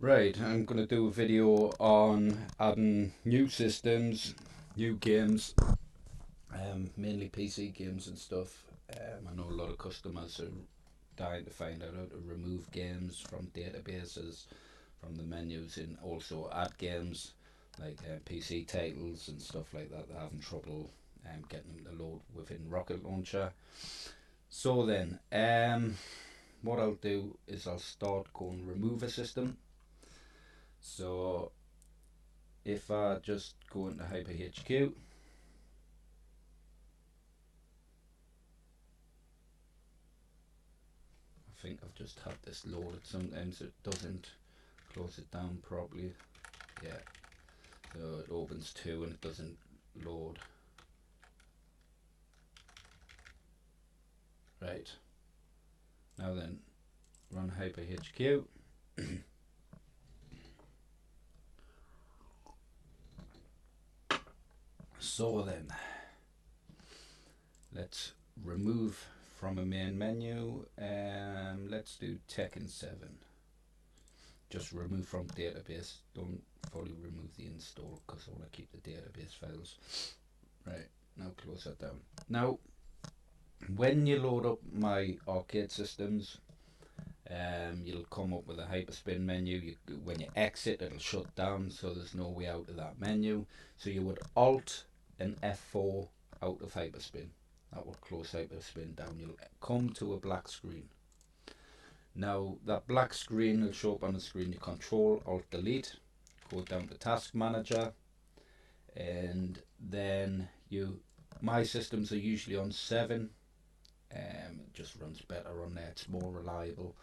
Right, I'm going to do a video on adding new systems, new games, mainly PC games and stuff. I know a lot of customers are dying to find out how to remove games from databases, from the menus, and also add games like PC titles and stuff like that. They're having trouble getting them to load within Rocket Launcher. So then, what I'll do is I'll start going remove a system. So if I just go into HyperHQ, I think I've just had this loaded. Sometimes it doesn't close it down properly. Yeah, so it opens two and it doesn't load. Right, now then, run HyperHQ. So then, let's remove from a main menu. Let's do Tekken 7. Just remove from database. Don't fully remove the install because I want to keep the database files. Right, now close that down. Now, when you load up my arcade systems, you'll come up with a Hyperspin menu. When you exit, it'll shut down, so there's no way out of that menu. So you would Alt and F4 out of Hyperspin. That will close Hyperspin down. You'll come to a black screen. Now that black screen will show up on the screen. You Control Alt Delete, go down to Task Manager, and then my systems are usually on 7. It just runs better on there. It's more reliable.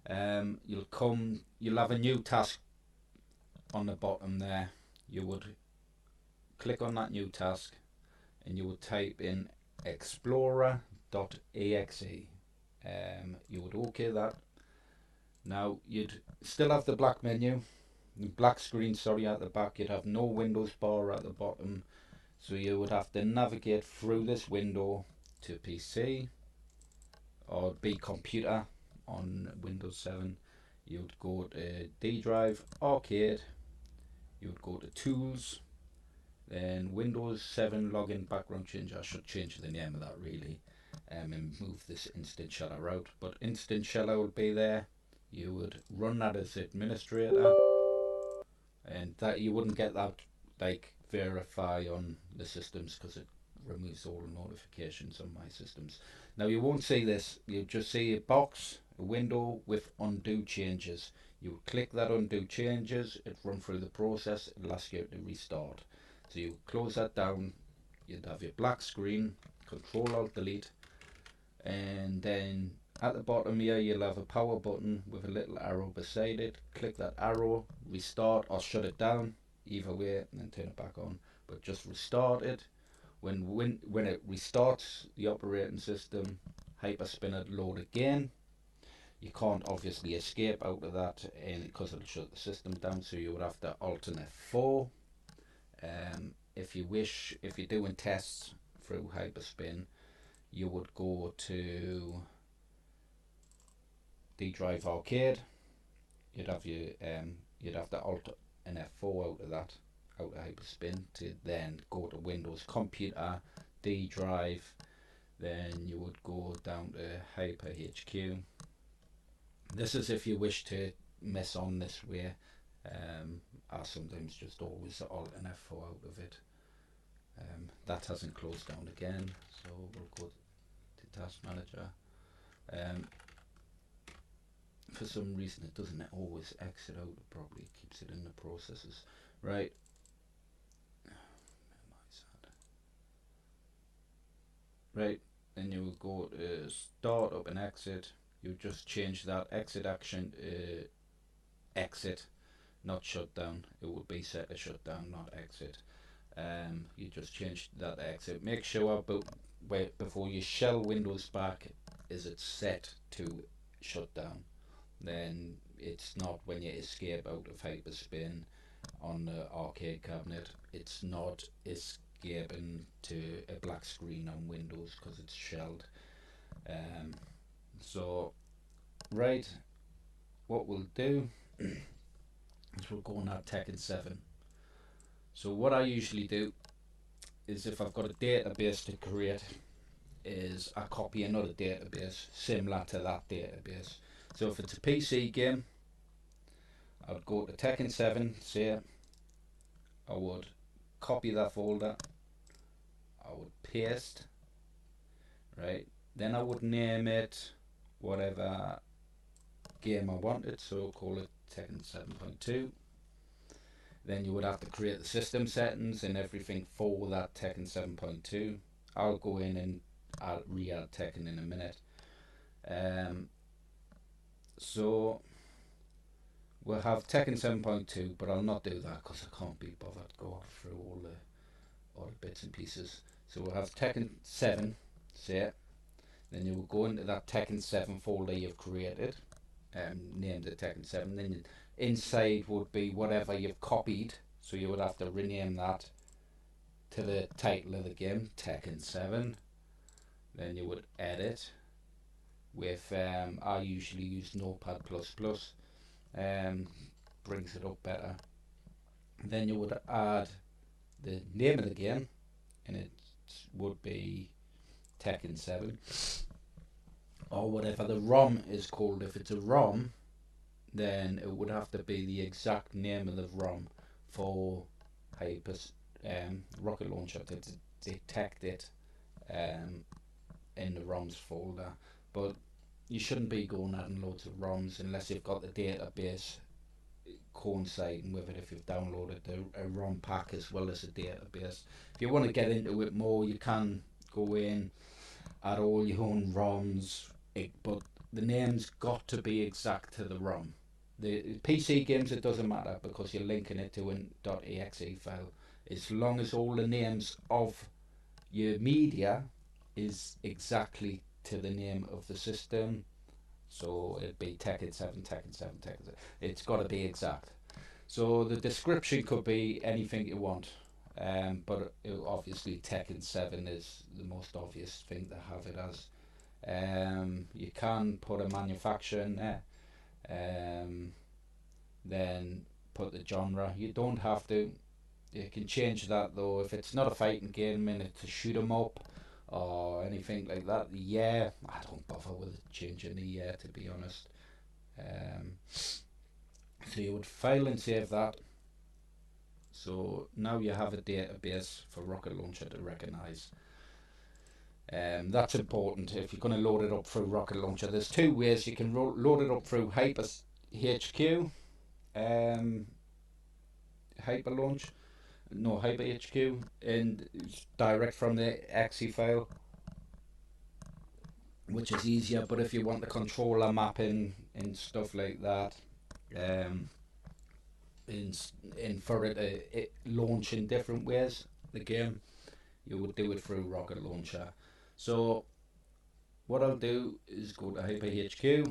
You'll have a new task on the bottom there. You would click on that new task and you would type in explorer.exe. You would OK that. Now you'd still have the black menu, black screen, sorry, at the back. You'd have no Windows bar at the bottom, so you would have to navigate through this window to PC or B computer on Windows 7. You would go to D drive, arcade, you would go to tools, then Windows 7 login background change. I should change the name of that really, and move this instant sheller out, but instant sheller will be there. You would run that as administrator, and that you wouldn't get that like verify on the systems because it removes all the notifications on my systems. Now you won't see this, you'll just see a box, a window with undo changes. You would click that undo changes, it run through the process, it'll ask you to restart. So you close that down, you'd have your black screen, Control Alt Delete, and then at the bottom here you'll have a power button with a little arrow beside it. Click that arrow, restart or shut it down, either way, and then turn it back on, but just restart it. When it restarts the operating system, Hyperspin will load again. You can't obviously escape out of that because it'll shut the system down, so you would have to Alt and F4. If you wish, if you're doing tests through Hyperspin, you would go to D drive arcade. You'd have to Alt and F4 out of that, out of Hyperspin, to then go to Windows computer, D drive, then you would go down to HyperHQ. This is if you wish to mess on this way. I sometimes just always Alt and F4 out of it. That hasn't closed down again, so we'll go to Task Manager. For some reason it doesn't always exit out, it probably keeps it in the processes. Right. Right, then you will go to start up and exit. You just change that exit action to exit, not shut down. It would be set to shut down, not exit. You just change that to exit. Make sure before you shell Windows back is it set to shut down. Then it's not when you escape out of Hyperspin on the arcade cabinet, it's not escaping to a black screen on Windows because it's shelled. So right, what we'll do So we're going at Tekken 7. So what I usually do is, if I've got a database to create, is I copy another database similar to that database. So if it's a PC game, I'd go to Tekken 7, say, I would copy that folder, I would paste, right? Then I would name it whatever game I wanted, so call it Tekken 7.2. Then you would have to create the system settings and everything for that Tekken 7.2. I'll go in and I'll re-add Tekken in a minute. So we'll have Tekken 7.2, but I'll not do that because I can't be bothered going through all the bits and pieces. So we'll have Tekken 7, say, then you will go into that Tekken 7 folder you've created, named it Tekken 7, then inside would be whatever you've copied, so you would have to rename that to the title of the game, Tekken 7. Then you would edit with, I usually use Notepad++, brings it up better. Then you would add the name of the game, and it would be Tekken 7, or whatever the ROM is called. If it's a ROM, then it would have to be the exact name of the ROM for Rocket Launcher to detect it in the ROMs folder. But you shouldn't be going adding loads of ROMs unless you've got the database coinciding with it, if you've downloaded a ROM pack as well as a database. If you want to get into it more, you can go in, add all your own ROMs, but the name's got to be exact to the ROM. The PC games, it doesn't matter because you're linking it to an .exe file. As long as all the names of your media is exactly to the name of the system, so it'd be Tekken 7, Tekken 7, Tekken 7. It's got to be exact. So the description could be anything you want, but obviously Tekken 7 is the most obvious thing to have it as. You can put a manufacturer in there, then put the genre. You don't have to. You can change that though. If it's not a fighting game and it's a shoot 'em up or anything like that, the year, I don't bother with changing the year, to be honest. So you would file and save that. So now you have a database for Rocket Launcher to recognize. That's important if you're going to load it up through Rocket Launcher. There's two ways you can load it up through HQ, HyperHQ, and direct from the exe file, which is easier. But if you want the controller mapping and stuff like that, in for it to launch in different ways, the game, you would do it through Rocket Launcher. So what I'll do is go to HyperHQ,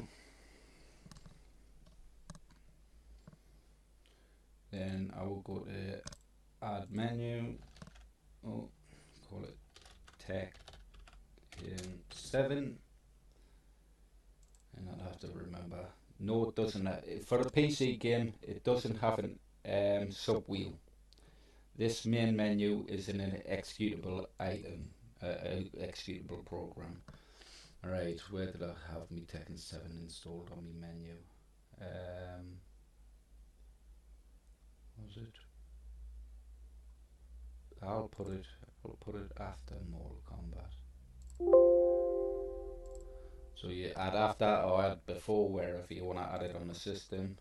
then I will go to add menu, call it Tekken 7, and I'll have to remember, no, it doesn't, for a PC game it doesn't have an sub wheel. This main menu is an executable item, executable program. Alright, where did I have me Tekken 7 installed on my menu? Was it? I'll put it after Mortal Kombat. So you add after or add before, wherever you want to add it on the system.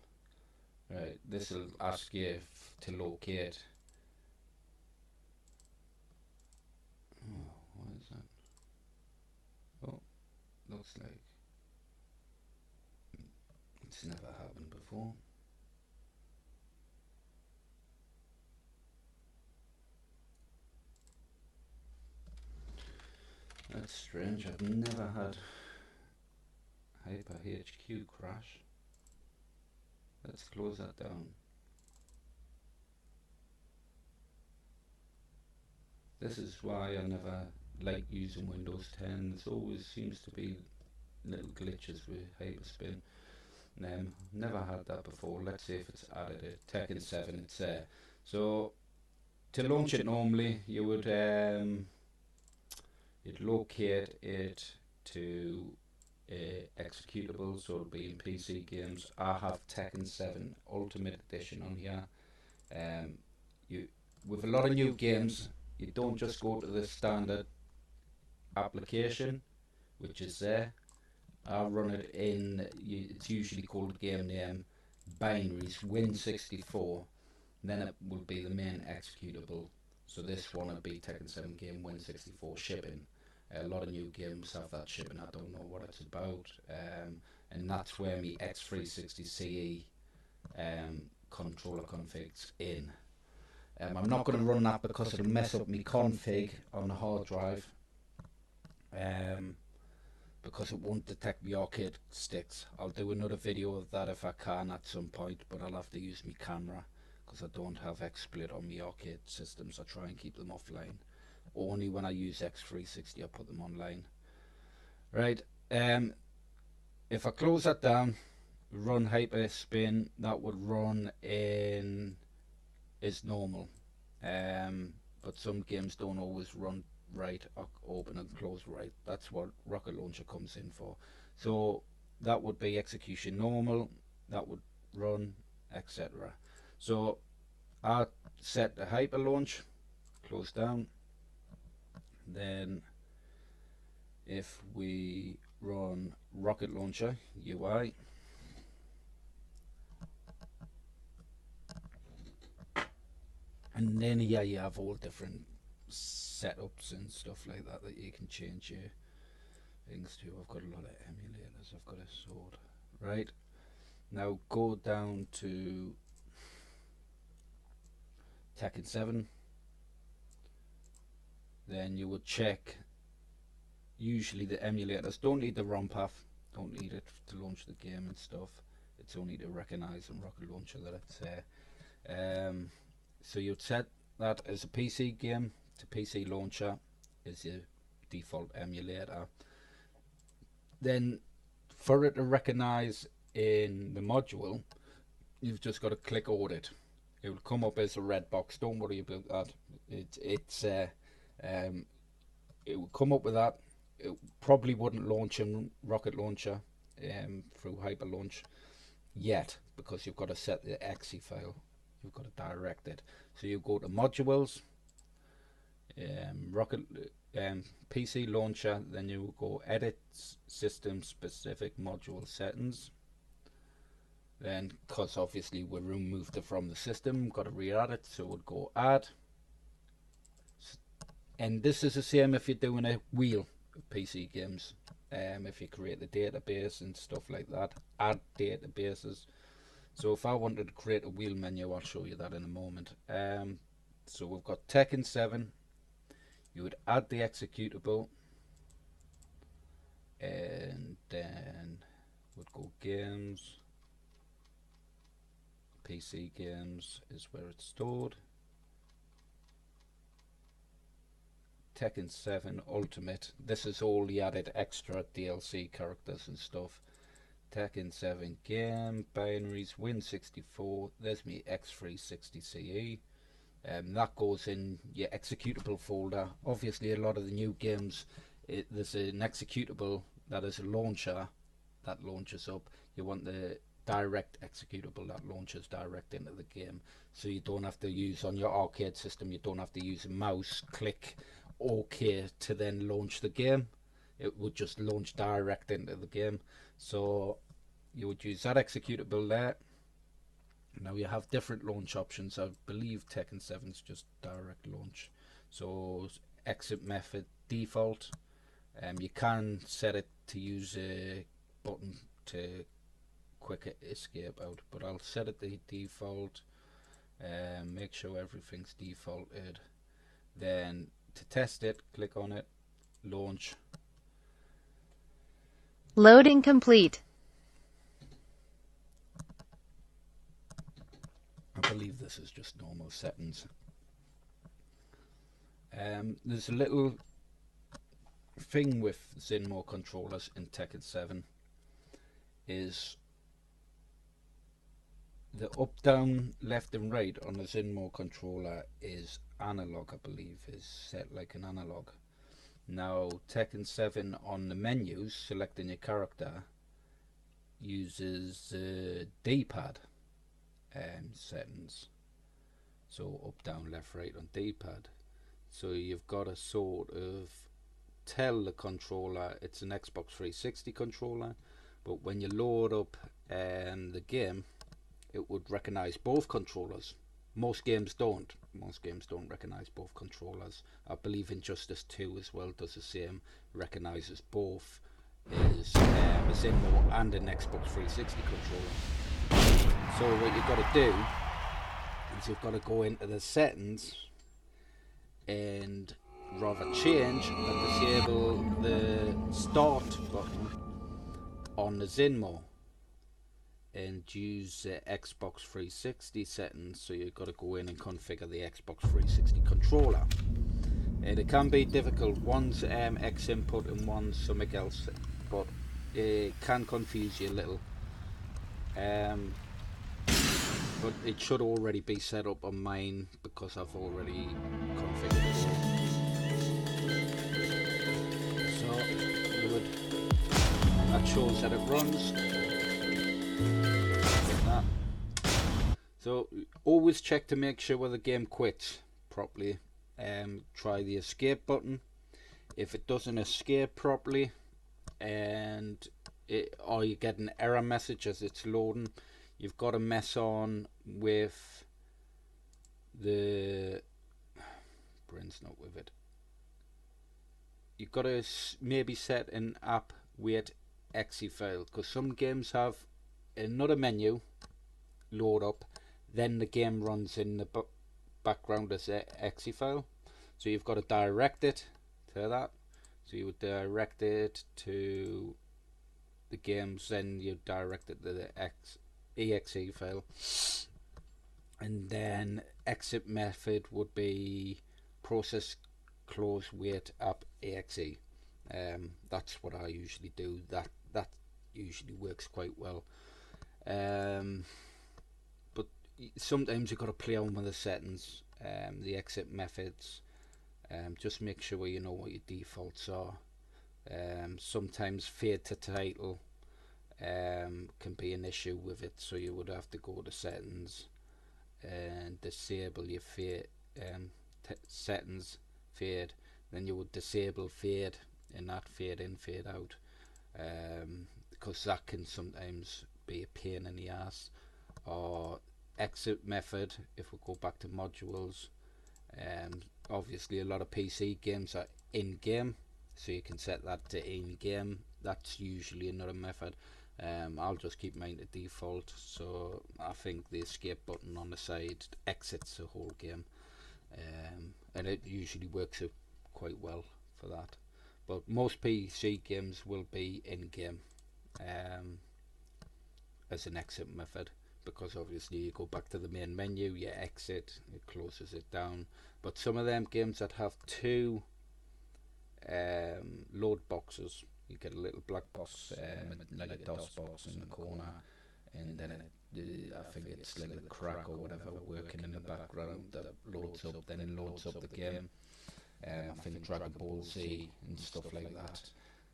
Right, this will ask you to locate. Oh, what is that? Oh, looks like it's never happened before. That's strange, I've never had HyperHQ crash. Let's close that down. This is why I never like using Windows 10. There always seems to be little glitches with Hyperspin. Never had that before. Let's see if it's added it. Tekken 7, it's there. So to launch it normally, you would you'd locate it to executable, so it'll be in PC games. I have Tekken 7 Ultimate Edition on here. You with a lot of new games, you don't just go to the standard application, which is there. I run it in, it's usually called game name, binaries, Win64, then it will be the main executable. So this one will be Tekken 7 game Win64 shipping. A lot of new games have that shipping, I don't know what it's about, and that's where my X360CE controller config's in. I'm not going to run that because it'll mess up my config on the hard drive. Because it won't detect the arcade sticks. I'll do another video of that if I can at some point, but I'll have to use my camera because I don't have XSplit on my arcade systems. I try and keep them offline. Only when I use X360 I put them online. Right, if I close that down, run Hyperspin, that would run in as normal. But some games don't always run right, open and close right. That's what Rocket Launcher comes in for. So that would be execution normal, that would run, etc. So I set the Hyper Launch, close down. Then if we run Rocket Launcher UI, and then yeah, you have all different setups and stuff like that that you can change your things to. I've got a lot of emulators, I've got a sword. Right, now go down to Tekken 7, then you would check, usually the emulators don't need the ROM path, don't need it to launch the game and stuff, it's only to recognize in Rocket Launcher that it's there. So you'd set that as a PC game to PC launcher is your default emulator. Then for it to recognize in the module, you've just got to click audit. It will come up as a red box, don't worry about that. It will come up with that. It probably wouldn't launch in Rocket Launcher through Hyper Launch yet, because you've got to set the exe file, you've got to direct it. So you go to modules, PC launcher, then you go edit system specific module settings. Then, because obviously we removed it from the system, got to re-add it, so we'll go add. And this is the same if you're doing a wheel of PC games. If you create the database and stuff like that, add databases. So if I wanted to create a wheel menu, I'll show you that in a moment. So we've got Tekken 7. You would add the executable, and then would go games. PC games is where it's stored. Tekken 7 Ultimate. This is all the added extra DLC characters and stuff. Tekken 7 game, binaries, Win64. There's me X360CE. That goes in your executable folder. Obviously, a lot of the new games, there's an executable that is a launcher that launches up. You want the direct executable that launches direct into the game, so you don't have to use, on your arcade system, you don't have to use a mouse click OK to then launch the game. It would just launch direct into the game. So you would use that executable there. Now you have different launch options. I believe Tekken 7 is just direct launch. So exit method default. You can set it to use a button to quick escape out, but I'll set it to default. Make sure everything's defaulted. Then to test it, click on it, launch. Loading complete. I believe this is just normal settings. There's a little thing with Zinmo controllers in Tekken 7 is the up, down, left and right on the Zinmo controller is analog, I believe, is set like an analog. Now Tekken 7 on the menus, selecting your character, uses D-pad settings. So up, down, left, right on D-pad. So you've got to sort of tell the controller it's an Xbox 360 controller, but when you load up the game, it would recognize both controllers. Most games don't. Most games don't recognize both controllers. I believe Injustice 2 as well does the same. Recognizes both is a Zinmo and an Xbox 360 controller. So what you've got to do is you've got to go into the settings and rather change and disable the start button on the Zinmo and use the Xbox 360 settings. So you've got to go in and configure the Xbox 360 controller, and it can be difficult. One's X input and one's something else, but it can confuse you a little. But it should already be set up on mine because I've already configured it. So that shows that it runs like that. So always check to make sure the game quits properly. Try the escape button. If it doesn't escape properly or you get an error message as it's loading, you've got to mess on with the brain's not with it. You've got to maybe set an app wait exe file, because some games have another menu load up, then the game runs in the background as an exe file. So you've got to direct it to that. So you would direct it to the games, then you direct it to the exe file, and then exit method would be process close wait app exe. That's what I usually do. That usually works quite well. But sometimes you've got to play on with the settings, the exit methods. Just make sure you know what your defaults are. Sometimes fade to title can be an issue with it, so you would have to go to settings and disable your fade settings fade. Then you would disable fade, and that fade in fade out, because that can sometimes be a pain in the ass. Or exit method, if we go back to modules, obviously a lot of PC games are in game, so you can set that to in game. That's usually another method. I'll just keep mine to default, so I think the escape button on the side exits the whole game, and it usually works out quite well for that. But most PC games will be in game as an exit method, because obviously you go back to the main menu, you exit, it closes it down. But some of them games that have two load boxes, you get a little black box, like a DOS box in the corner, and then I think it's like a crack or whatever working in the background that loads up, then it loads up the game. I think Dragon Ball Z and stuff like that,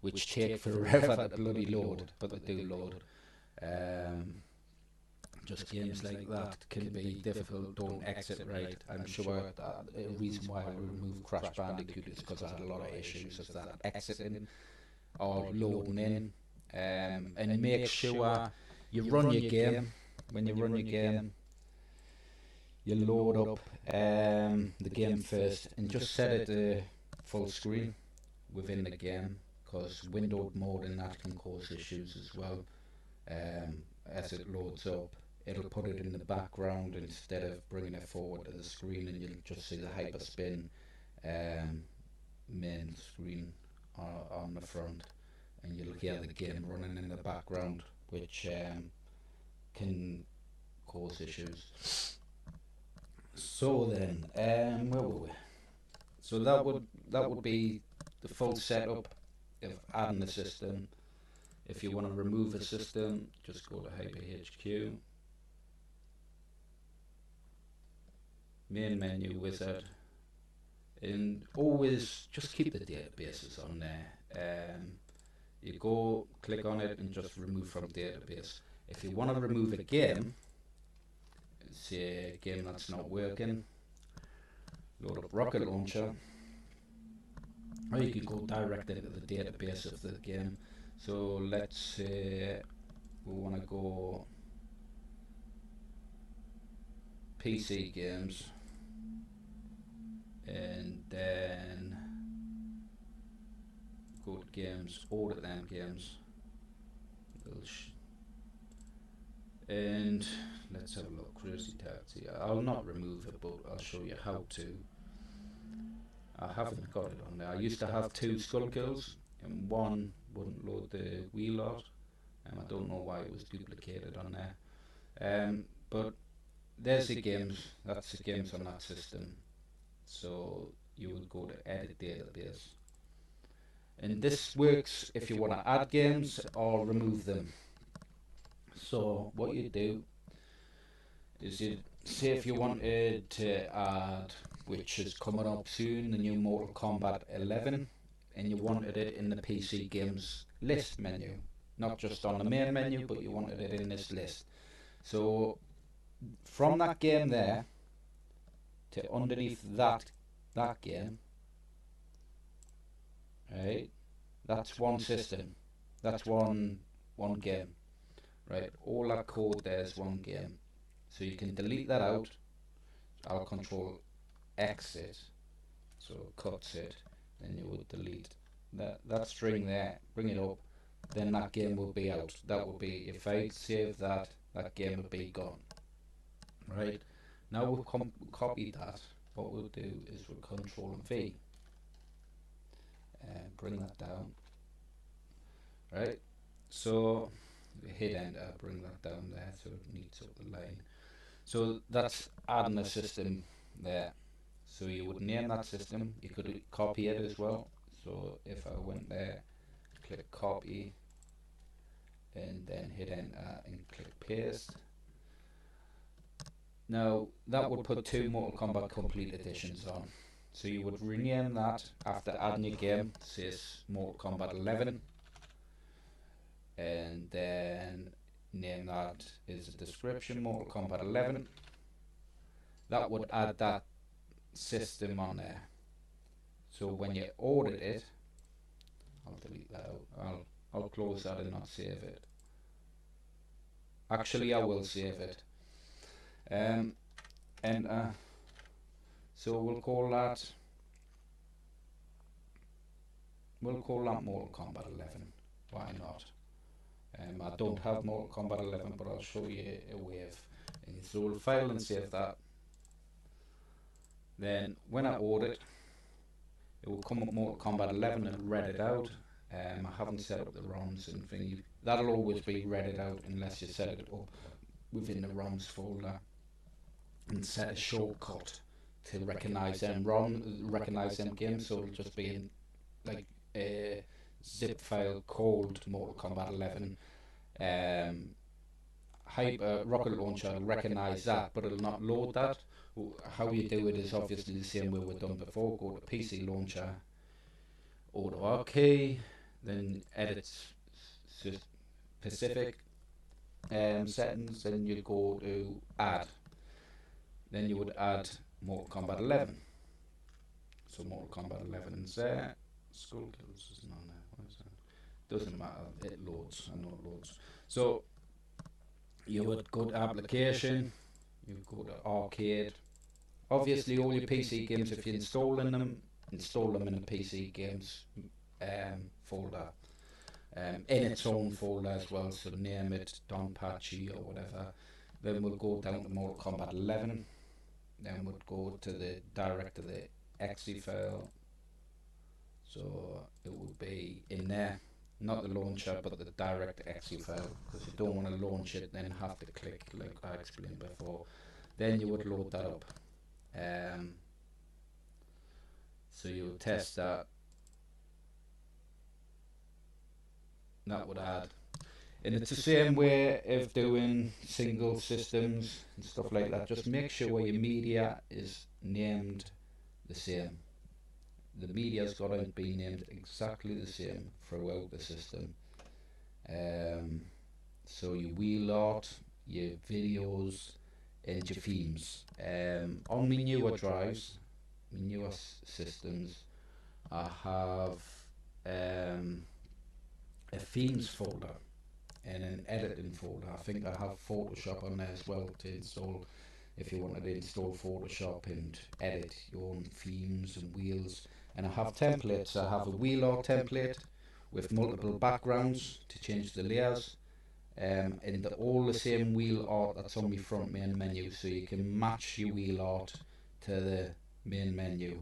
which take forever to bloody load, but they do load. Just games like that can be difficult, don't exit right. I'm sure that the reason why I removed Crash Bandicoot is because I had a lot of issues with that exiting or loading in. And make sure you run your game. When you run your game, you load up the game first and just set it to full screen within the game, because windowed mode and that can cause issues as well. As it loads up, it'll put it in the background instead of bringing it forward to the screen, and you'll just see the Hyperspin main screen on the front, and you'll hear the game running in the background, which can cause issues. So then, where were we? So that would be the full setup of adding the system. If you want to remove a system, just go to HyperHQ, main menu wizard, and always just keep the databases on there. You go click on it and just remove from database. If you want to remove a game, say a game that's not working, load up Rocket Launcher, or you could go direct into the database of the game. So let's say we want to go PC games, and then go to games, order them games, and let's have a look. Crazy Taxi. I'll not remove it, but I'll show you how to. I haven't got it on there. I used to have 2 Skullgirls, and one wouldn't load the Wii lot, and I don't know why it was duplicated on there. But there's the games. That's the games on that system. So you would go to edit database, and this works if you want to add games or remove them. So what you do is you say if you wanted to add, which is coming up soon, the new Mortal Kombat 11, and you wanted it in the PC games list menu, not just on the main menu, but you wanted it in this list. So from that game there to underneath that game, right? That's one system. That's one game, right? All that code there is one game. So you can delete that out. I'll control X it, so cuts it. Then you would delete that string there, bring it up. Then that game will be out. That will be, if I save that game will be gone. Right? Now we'll copy that. What we'll do is we'll Control V and bring that down. Right? So hit enter, bring that down there so it meets up the line. So that's adding a system there. So you would name that system. You could copy it as well. So if I went there, click copy, and then hit enter and click paste. Now that would put 2 Mortal Kombat Complete Editions on. So you would rename that after adding your game, says Mortal Kombat 11, and then name that is a description Mortal Kombat 11. That would add that system on there. So when you audit it, I'll delete that out. I'll close that and not save it. Actually, I will save it. Enter. So we'll call that Mortal Kombat 11. Why not? I don't have Mortal Kombat 11, but I'll show you a wave. And so we'll file and save that. Then when I audit, it will come up Mortal Kombat 11 and read it out. I haven't set up the ROMs and things. That'll always be read it out unless you set it up within the ROMs folder and set a shortcut to recognize them games. So it'll just be in like a zip file called Mortal Kombat 11. Rocket Launcher will recognize that, but it'll not load that. How you do it is obviously the same way we've done before. Go to PC Launcher, Auto Arcade, then edit specific settings, then you go to add. Then you would add Mortal Kombat 11. So Mortal Kombat 11 is there. Skullgirls isn't on there. What is that? Doesn't matter. It loads. I know it loads. So you would go to application. You go to arcade. Obviously, all your PC games, if you're installing them, install them in the PC games folder, in its own folder as well. So name it Don Pachi or whatever. Then we'll go down to Mortal Kombat 11. Then we'll go to the direct to the exe file. So it will be in there, not the launcher, but the direct exe file, because you don't want to launch it then have to click like I explained before. Then you would load that up. So you would test that. That would add. And it's the same way of doing single systems and stuff like that. Just make sure your media is named the same. The media's got to be named exactly the same throughout the system. So your wheel art, your videos, and your themes. On my newer drives, my newer systems, I have a themes folder and an editing folder. I think I have Photoshop on there as well to install if you wanted to install Photoshop and edit your own themes and wheels. And I have templates. I have a wheel art template with multiple backgrounds to change the layers, and all the same wheel art that's on my front main menu, so you can match your wheel art to the main menu.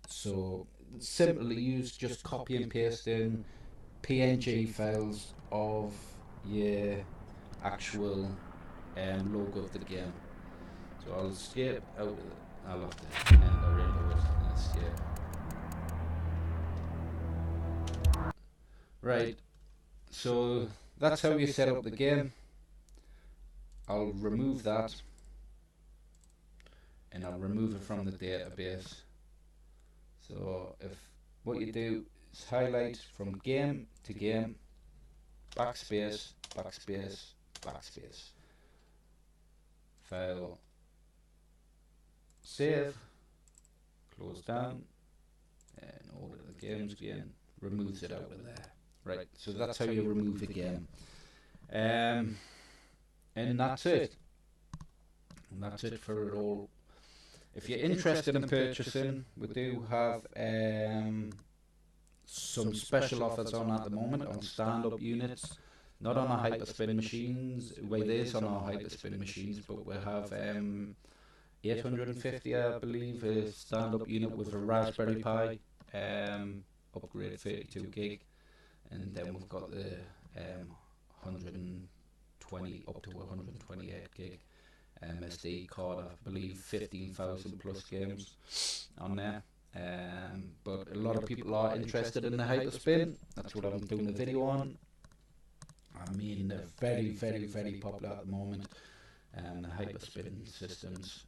So simply use just copy and pasting PNG files of your actual logo of the game. So I'll escape out of it. I'll have to enter into it and escape. Right, so that's how you set up the game. I'll remove that and I'll remove it from the database. So if what you do is highlight from game to game, backspace, backspace, backspace, file, save, close down, and order the games again, removes it out of there. Right, so that's how you remove a game. And that's it. And that's it for it all. If you're interested in purchasing, we do have some special offers on at the moment on stand-up units. Not on our Hyperspin machines. Well, it is on our Hyperspin machines, but we have 850, I believe, a stand-up unit with a Raspberry Pi, upgrade 32 gig, and then we've got the 120 up to 128 gig SD card. I believe 15,000 plus games on there. But a lot of people are interested in the Hyperspin. That's what I'm doing a video on. I mean, they're very, very, very popular at the moment. The Hyperspin systems,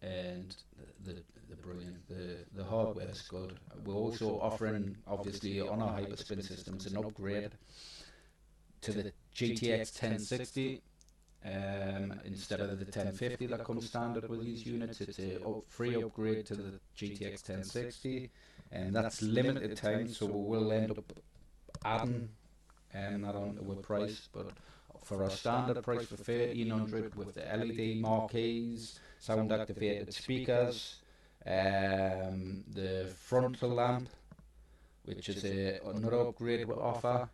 and the brilliant. The hardware is good. We're also offering, obviously, on our Hyperspin systems, an upgrade to the GTX 1060. Instead of the 1050 that comes standard with these units, it's a free upgrade to the GTX 1060, and that's limited time, so we will end up adding that onto a price. But for our standard price for 1300 with the LED marquees, sound activated speakers, the frontal lamp, which is another upgrade we offer,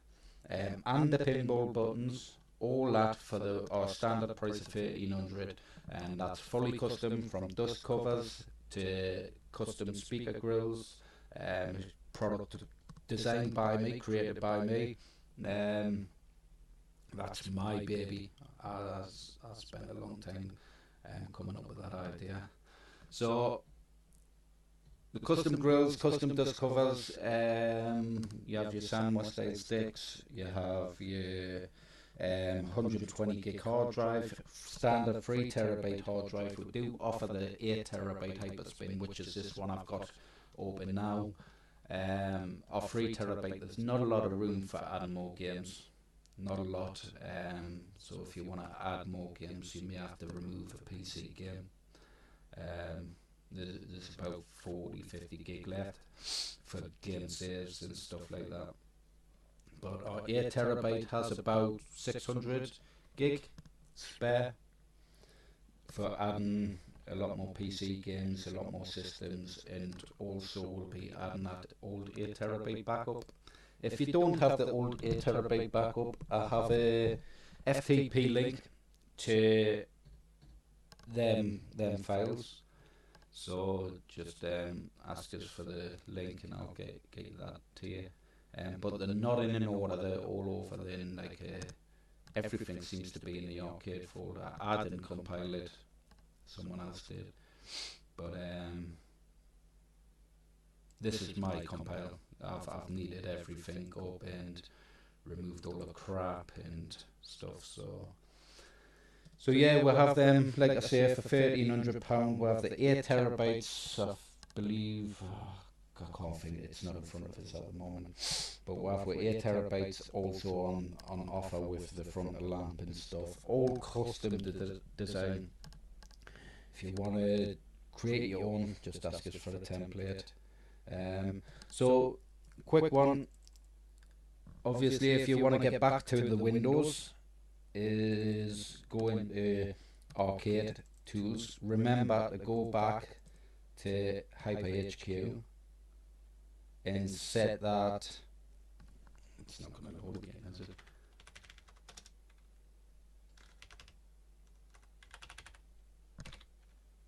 and the pinball buttons, all that for our standard price of 1300, and that's fully custom from dust covers to custom speaker grills, product designed by me, created by me. That's my baby. I spent a long time coming up with that idea. So the custom grills, custom dust covers, you have your Sanwa style sticks, you have your 120 gig hard drive, standard 3 terabyte hard drive. We do offer the 8 terabyte Hyperspin, which is this one I've got open now. Our 3 terabyte, there's not a lot of room for adding more games, not a lot. So if you want to add more games, you may have to remove a PC game. There's about 40-50 gig left for game saves and stuff like that. But our 8 terabyte has about 600 gig spare for adding a lot more PC games, a lot more systems, and also we'll be adding that old 8 terabyte backup. If you don't have the old 8 terabyte backup, I have a FTP link to them files. So just ask us for the link and I'll get that to you. But they're not in an order, they're all over. Then like everything seems to be in the arcade folder. I didn't compile it, someone else did. But this is my compile. I've needed everything up and removed all the crap and stuff. So yeah, we'll have them, like I say, for £1,300. We'll have the 8 terabytes, I believe. I can't think, it's not in front of us at the moment. But we'll have 8 terabytes also on offer with the frontal lamp and stuff. All custom design. If you want to create your own, just ask us for a template. So, quick one. Obviously, if you want to get back to the Windows, is go into Arcade Tools. Remember to go back to HyperHQ and set that. It's not going to load again, is it?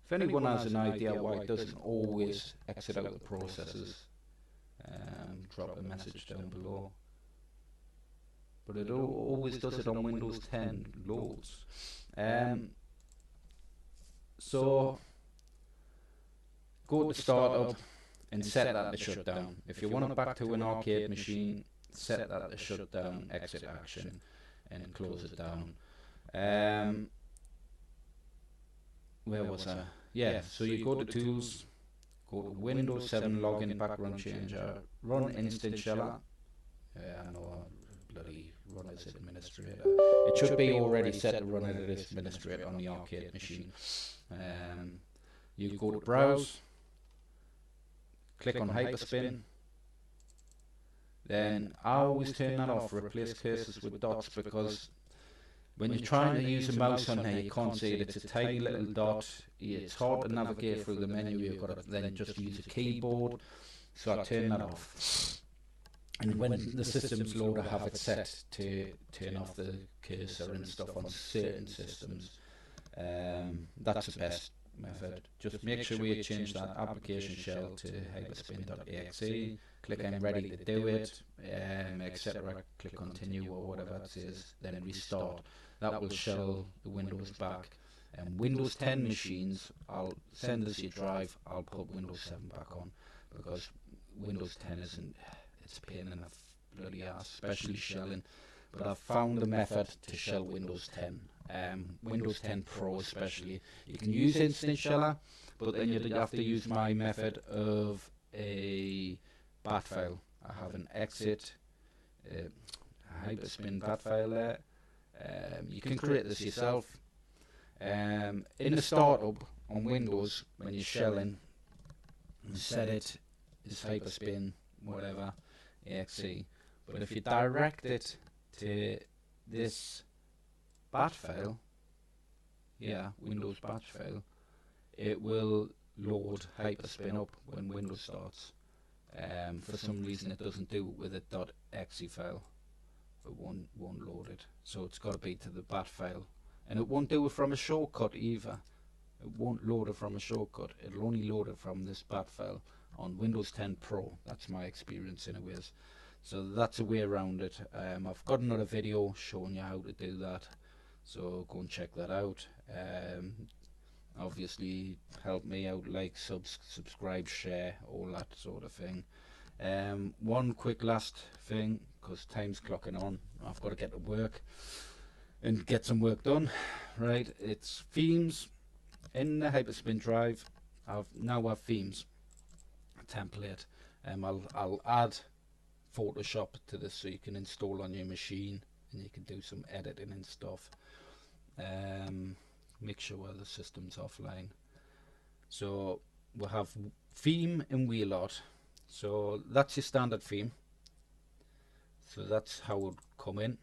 If anyone has an idea why it doesn't always exit out the processes, drop a message down below. But it always does it on Windows 10 loads. So go to startup and set that to shut down. If you want it back to an arcade machine, set that to shut down, exit action, and close it down. Where was I? Yeah, so you go to Tools, go to Windows 7 Login Background Changer, run Instant Sheller. I know, bloody run as administrator. It should be already set to run as administrator on the arcade machine. You go to Browse, click on Hyperspin. Then I always turn that off, replace cursors with dots, because when you're trying to use a mouse on here, you can't see it. It's a tiny little dot. It's hard to navigate through the menu. You've got to then just use a keyboard. So I turn that off. And when the system's load, I have it set to turn off the cursor and stuff on certain systems. That's the best method. Just make sure we change that application shell to hyperspin.exe. Click I'm ready to do it, etc. Click continue or whatever it says, then restart. That will shell the Windows back. And Windows 10 machines, I'll send us your drive, I'll put Windows 7 back on, because Windows 10 isn't, it's a pain in the bloody ass, especially shelling. But I've found a method to shell Windows 10. Windows 10 Pro especially. You can use Instant Sheller, but then you'd have to use my method of a bat file. I have an exit, a Hyperspin bat file there. You can create this yourself. In the startup on Windows, when you're shelling, set it as Hyperspin, whatever, exe. But if you direct it to this bat file, Windows batch file, it will load Hyperspin up when Windows starts. For some reason it doesn't do it with a .exe file. It won't load it. So it's got to be to the bat file. And it won't do it from a shortcut either. It won't load it from a shortcut. It'll only load it from this bat file on Windows 10 Pro. That's my experience anyways. So that's a way around it. I've got another video showing you how to do that. So go and check that out. Obviously help me out, like, subscribe, share, all that sort of thing. One quick last thing, because time's clocking on. I've got to get to work and get some work done. Right, it's themes in the Hyperspin drive. I've themes, a template. I'll add Photoshop to this so you can install on your machine and you can do some editing and stuff. Make sure the system's offline. So we'll have theme and wheel art. So that's your standard theme. So that's how it would come in.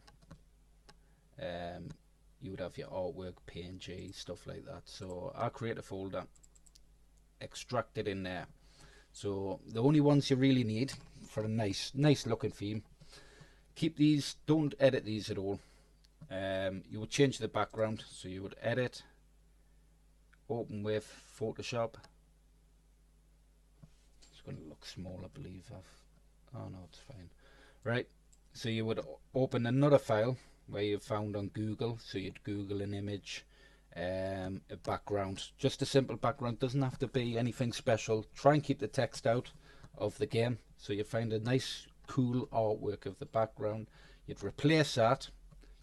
You would have your artwork, PNG, stuff like that. So I'll create a folder, extract it in there. So the only ones you really need for a nice looking theme. Keep these, don't edit these at all. You would change the background, so you would edit, open with Photoshop. It's going to look small, I believe. Oh no, it's fine. Right, so you would open another file where you found on Google. So you'd Google an image, a background, just a simple background, doesn't have to be anything special. Try and keep the text out of the game. So you find a nice cool artwork of the background. you'd replace that,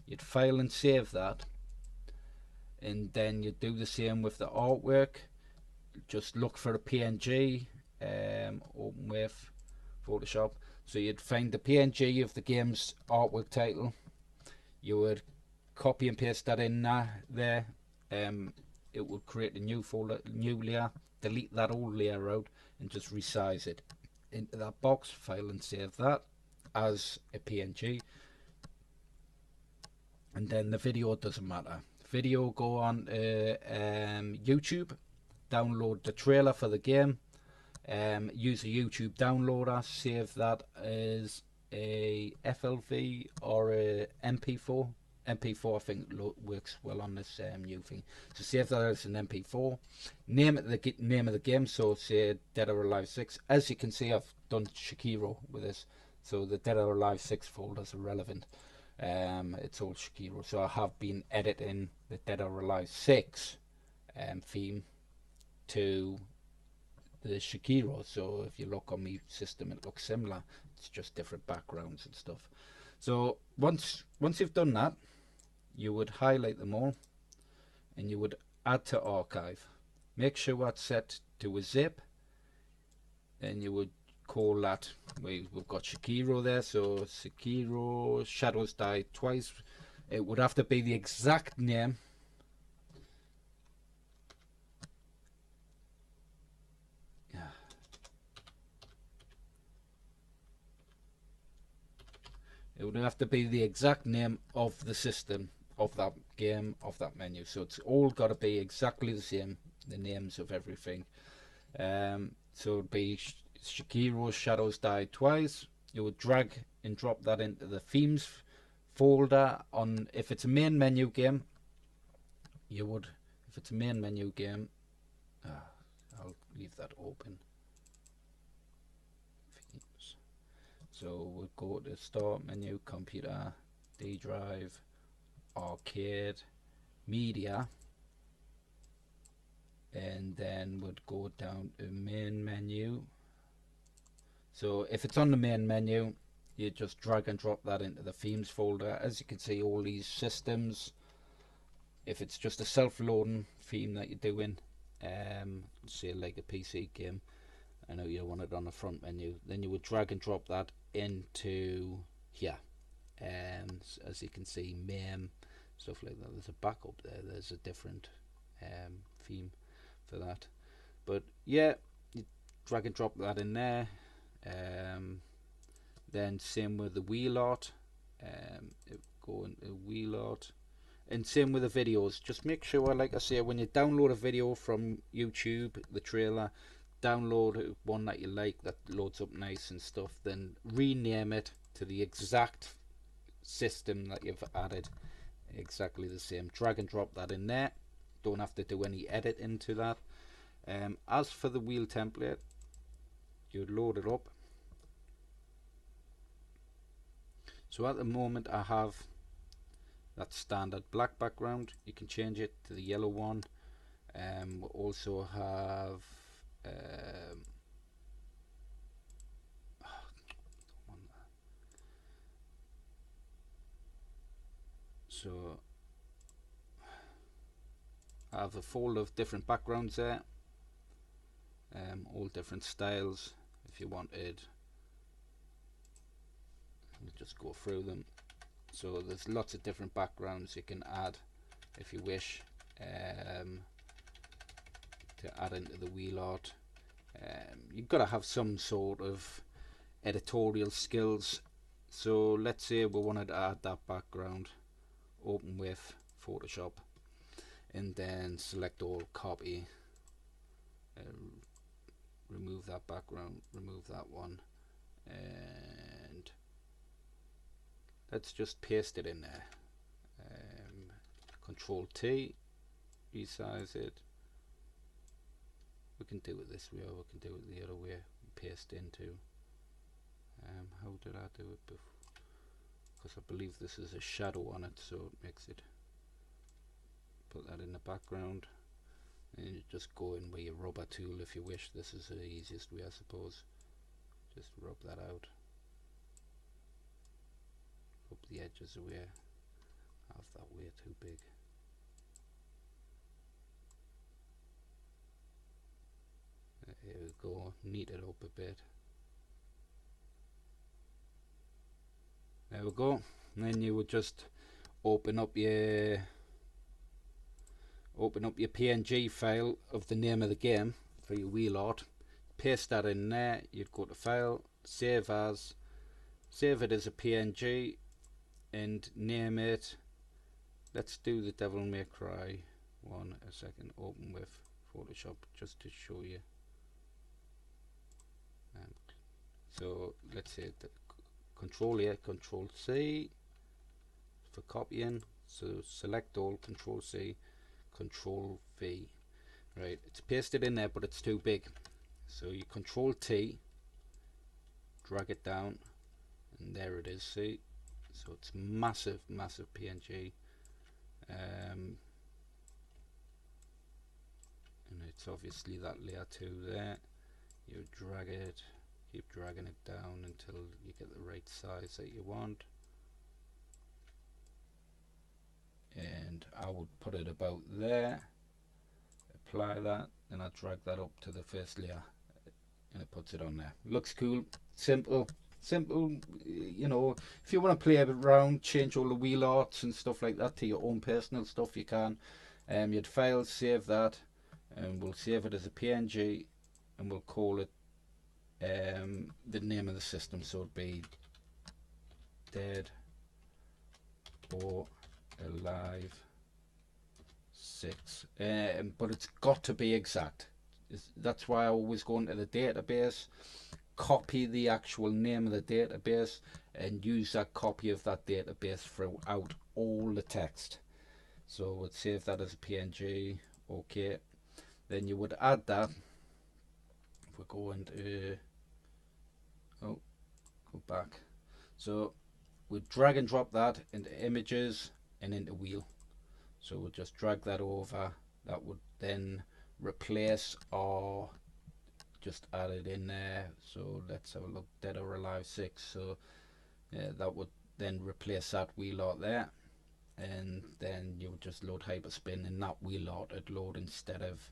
you'd file and save that, and then you'd do the same with the artwork. Just look for a PNG, open with Photoshop. So you'd find the PNG of the game's artwork title, you would copy and paste that in there. It would create a new folder, new layer, delete that old layer out, and just resize it into that box, file and save that as a PNG. And then the video doesn't matter. Video, go on YouTube, download the trailer for the game, use a YouTube downloader, save that as a FLV or a MP4. MP4 I think works well on this new thing. So save that as an MP4. Name it the name of the game. So say Dead or Alive 6. As you can see, I've done Shakiro with this. So the Dead or Alive 6 folders are relevant. It's all Shakiro. So I have been editing the Dead or Alive 6 theme to the Shakiro. So if you look on my system, it looks similar. It's just different backgrounds and stuff. So once you've done that, you would highlight them all and you would add to archive. Make sure that's set to a zip, and you would call that, we've got Shakiro there, so Shakiro Shadows Die Twice. It would have to be the exact name. It would have to be the exact name of the system, of that game, of that menu. So it's all got to be exactly the same, the names of everything. So it'd be Shakiro Shadows Die Twice. You would drag and drop that into the themes folder. On if it's a main menu game, you would, if it's a main menu game, I'll leave that open. So we'll go to Start menu, Computer, D drive, Arcade, Media, and then would go down to Main menu. So if it's on the main menu, you just drag and drop that into the themes folder. As you can see, all these systems, if it's just a self-loading theme that you're doing, say like a PC game, I know you want it on the front menu, then you would drag and drop that into here. As you can see, MAME, stuff like that. There's a backup there, there's a different theme for that. But yeah, you drag and drop that in there. Then same with the wheel art, go into wheel art, and same with the videos. Just make sure, like I say, when you download a video from YouTube, the trailer, download one that you like, that loads up nice and stuff, then rename it to the exact system that you've added, exactly the same. Drag and drop that in there, don't have to do any edit into that. As for the wheel template, you load it up. So at the moment I have that standard black background. You can change it to the yellow one. We also have so I have a folder of different backgrounds there, all different styles. If you wanted, just go through them. So there's lots of different backgrounds you can add if you wish to add into the wheel art. You've got to have some sort of editorial skills. So let's say we wanted to add that background. Open with Photoshop and then select all, copy, remove that background, remove that one, and let's just paste it in there. Control T, resize it. We can do it this way, or we can do it the other way. Paste into. How did I do it before? Because I believe this is a shadow on it, so it makes it. Put that in the background, and you just go in with your rubber tool if you wish. This is the easiest way, I suppose. Just rub that out. up the edges away. Have that way too big. Here we go, neat it up a bit. There we go. And then you would just open up your PNG file of the name of the game for your wheel art. Paste that in there. You'd go to File, Save As, save it as a PNG, and name it. Let's do the Devil May Cry one a second. Open with Photoshop just to show you. So let's say that Control A, Control C for copying. So select all, Control C, Control V. Right, it's pasted in there, but it's too big. So you Control T, drag it down, and there it is. See, so it's massive, massive PNG. And it's obviously that layer 2 there. You drag it, keep dragging it down until you get the right size that you want. And I would put it about there, apply that, and I drag that up to the first layer, and it puts it on there. Looks cool, simple, you know. If you want to play around, change all the wheel arts and stuff like that to your own personal stuff, you can. You'd file, save that, and we'll save it as a PNG, and we'll call it the name of the system, so it'd be Dead or Alive 6, but it's got to be exact. That's why I always go into the database, copy the actual name of the database, and use that copy of that database throughout all the text. So we'll save that as a PNG. Okay, then you would add that. If we go into go back, so we drag and drop that into images and into wheel. So we'll just drag that over. That would then replace or just add it in there. So let's have a look, Dead or Alive 6. So yeah, that would then replace that wheel art there, and then you would just load Hyperspin, and that wheel art would load instead of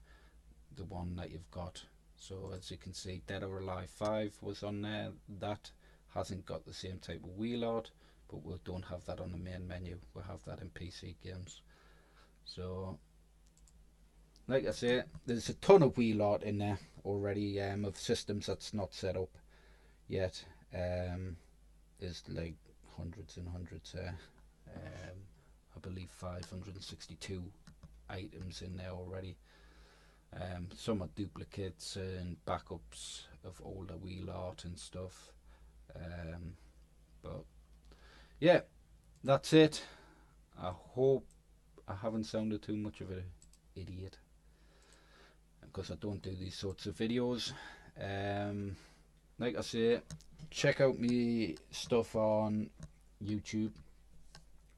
the one that you've got. So as you can see, Dead or Alive 5 was on there. That hasn't got the same type of wheel art, but we don't have that on the main menu. We'll have that in PC games. So like I say, there's a ton of wheel art in there already, of systems that's not set up yet. There's like hundreds and hundreds there. I believe 562 items in there already. Some are duplicates and backups of older wheel art and stuff. But yeah, that's it. I hope I haven't sounded too much of an idiot, because I don't do these sorts of videos. Like I say, check out me stuff on YouTube,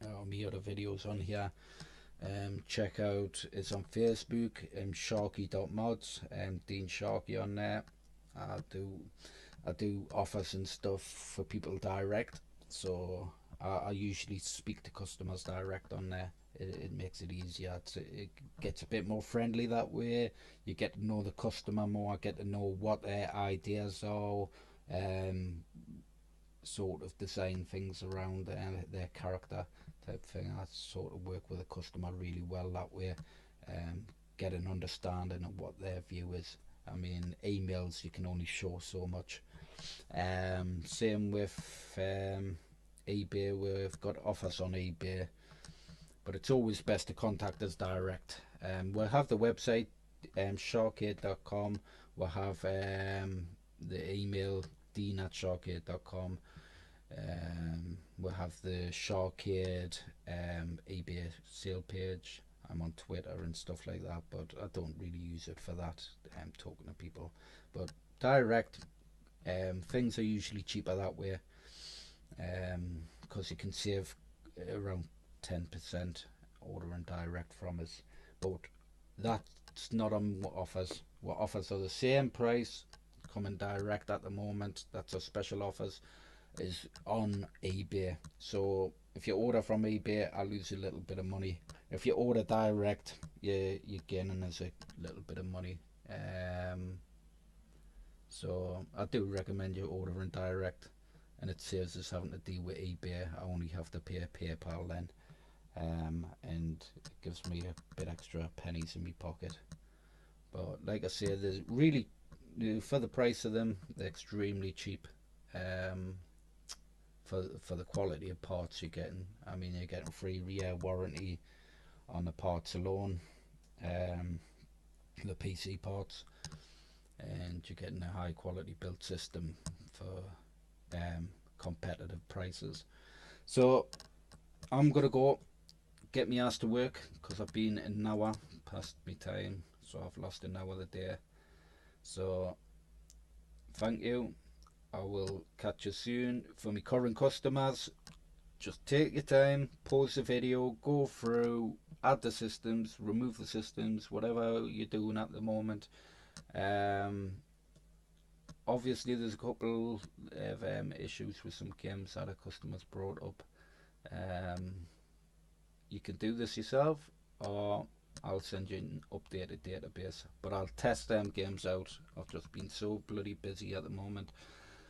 or me other videos on here. Check out, it's on Facebook, SHAR-KADE.mods, Dean Sharky on there. I do offers and stuff for people direct, so I usually speak to customers direct on there. It makes it easier. It gets a bit more friendly that way. You get to know the customer more, get to know what their ideas are, sort of design things around their character type thing. I sort of work with a customer really well that way, get an understanding of what their view is. I mean, emails you can only show so much. Same with eBay. We've got offers on eBay, but it's always best to contact us direct. We'll have the website, SHAR-KADE.com. We'll have the email, dean@SHAR-KADE.com. We'll have the SHAR-KADE eBay sale page. I'm on Twitter and stuff like that, but I don't really use it for that. Talking to people, but direct, things are usually cheaper that way, because you can save around 10% ordering direct from us. But that's not on what offers. What offers are the same price coming direct at the moment. That's our special offers. is on eBay. So if you order from eBay, I lose a little bit of money. If you order direct, you're gaining us a little bit of money. So I do recommend you ordering direct, and it saves us having to deal with eBay. I only have to pay PayPal then, and it gives me a bit extra pennies in my pocket. But like I say, there's really, for the price of them, they're extremely cheap. Um, for the quality of parts you're getting. I mean, you're getting 3 year warranty on the parts alone, the PC parts, and you're getting a high quality build system for competitive prices. So I'm gonna go get me ass to work because I've been an hour past my time, so I've lost an hour of the day. So thank you. I will catch you soon. For my current customers, just take your time, pause the video, go through, add the systems, remove the systems, whatever you're doing at the moment. Obviously there's a couple of issues with some games that a customer's brought up. You can do this yourself, or I'll send you an updated database, but I'll test them games out. I've just been so bloody busy at the moment,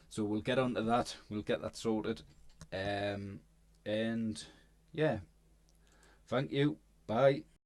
so we'll get onto that. We'll get that sorted. And yeah, thank you. Bye.